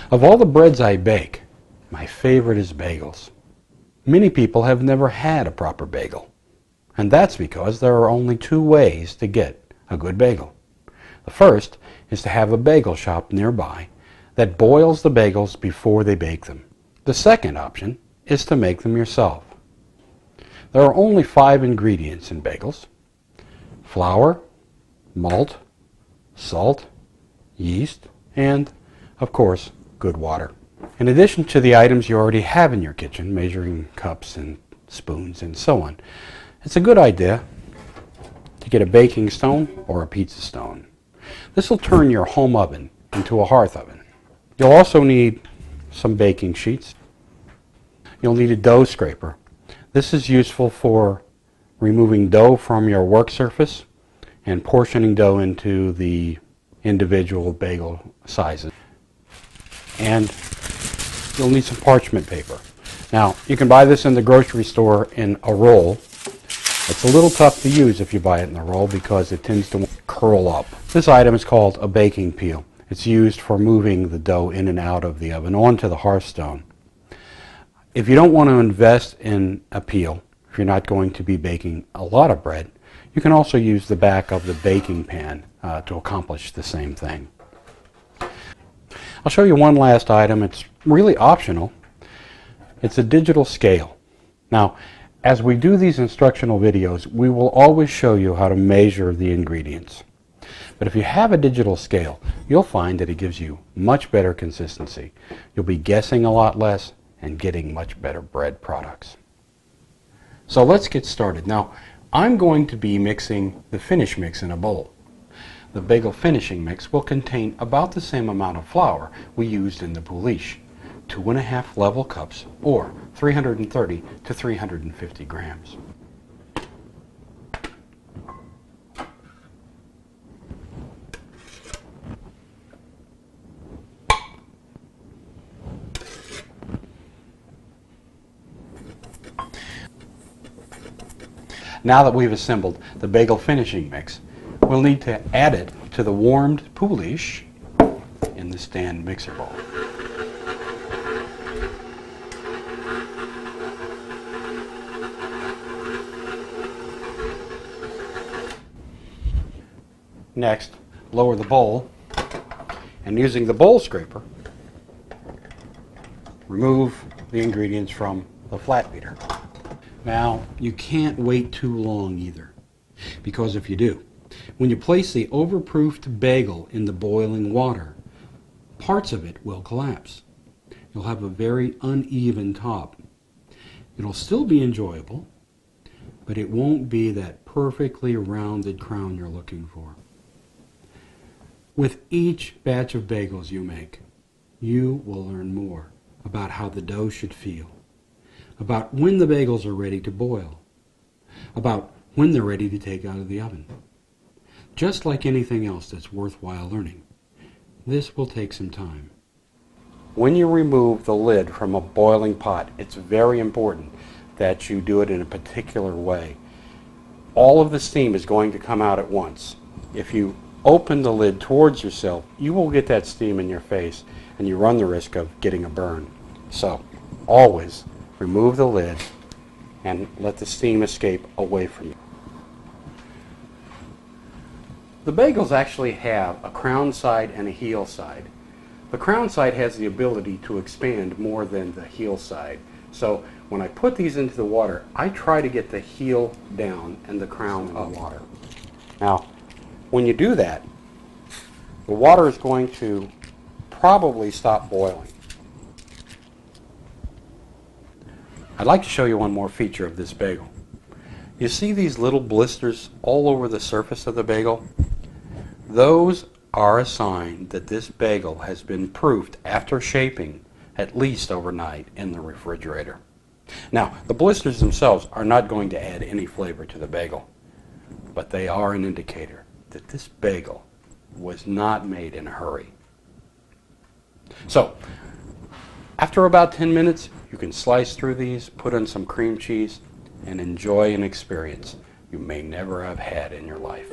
Of all the breads I bake, my favorite is bagels. Many people have never had a proper bagel, and that's because there are only two ways to get a good bagel. The first is to have a bagel shop nearby that boils the bagels before they bake them. The second option is to make them yourself. There are only 5 ingredients in bagels: flour, malt, salt, yeast, and, of course, good water. In addition to the items you already have in your kitchen, measuring cups and spoons and so on, it's a good idea to get a baking stone or a pizza stone. This will turn your home oven into a hearth oven. You'll also need some baking sheets. You'll need a dough scraper. This is useful for removing dough from your work surface and portioning dough into the individual bagel sizes. And you'll need some parchment paper. Now, you can buy this in the grocery store in a roll. It's a little tough to use if you buy it in a roll because it tends to curl up. This item is called a baking peel. It's used for moving the dough in and out of the oven onto the hearthstone. If you don't want to invest in a peel, if you're not going to be baking a lot of bread, you can also use the back of the baking pan to accomplish the same thing. I'll show you one last item. It's really optional. It's a digital scale. Now, as we do these instructional videos, we will always show you how to measure the ingredients. But if you have a digital scale, you'll find that it gives you much better consistency. You'll be guessing a lot less and getting much better bread products. So let's get started. Now, I'm going to be mixing the finish mix in a bowl. The bagel finishing mix will contain about the same amount of flour we used in the pouliche, 2½ level cups, or 330 to 350 grams. Now that we've assembled the bagel finishing mix, we'll need to add it to the warmed pouliche in the stand mixer bowl. Next, lower the bowl, and using the bowl scraper, remove the ingredients from the flat beater. Now, you can't wait too long either, because if you do, when you place the overproofed bagel in the boiling water, parts of it will collapse. You'll have a very uneven top. It'll still be enjoyable, but it won't be that perfectly rounded crown you're looking for. With each batch of bagels you make, you will learn more about how the dough should feel, about when the bagels are ready to boil, about when they're ready to take out of the oven. Just like anything else that's worthwhile learning, this will take some time. When you remove the lid from a boiling pot, it's very important that you do it in a particular way. All of the steam is going to come out at once. If you open the lid towards yourself, you will get that steam in your face and you run the risk of getting a burn. So, always remove the lid and let the steam escape away from you. The bagels actually have a crown side and a heel side. The crown side has the ability to expand more than the heel side. So when I put these into the water, I try to get the heel down and the crown up. Water. Now, when you do that, the water is going to probably stop boiling. I'd like to show you one more feature of this bagel. You see these little blisters all over the surface of the bagel? Those are a sign that this bagel has been proofed after shaping at least overnight in the refrigerator. Now, the blisters themselves are not going to add any flavor to the bagel, but they are an indicator that this bagel was not made in a hurry. So, after about 10 minutes, you can slice through these, put in some cream cheese, and enjoy an experience you may never have had in your life.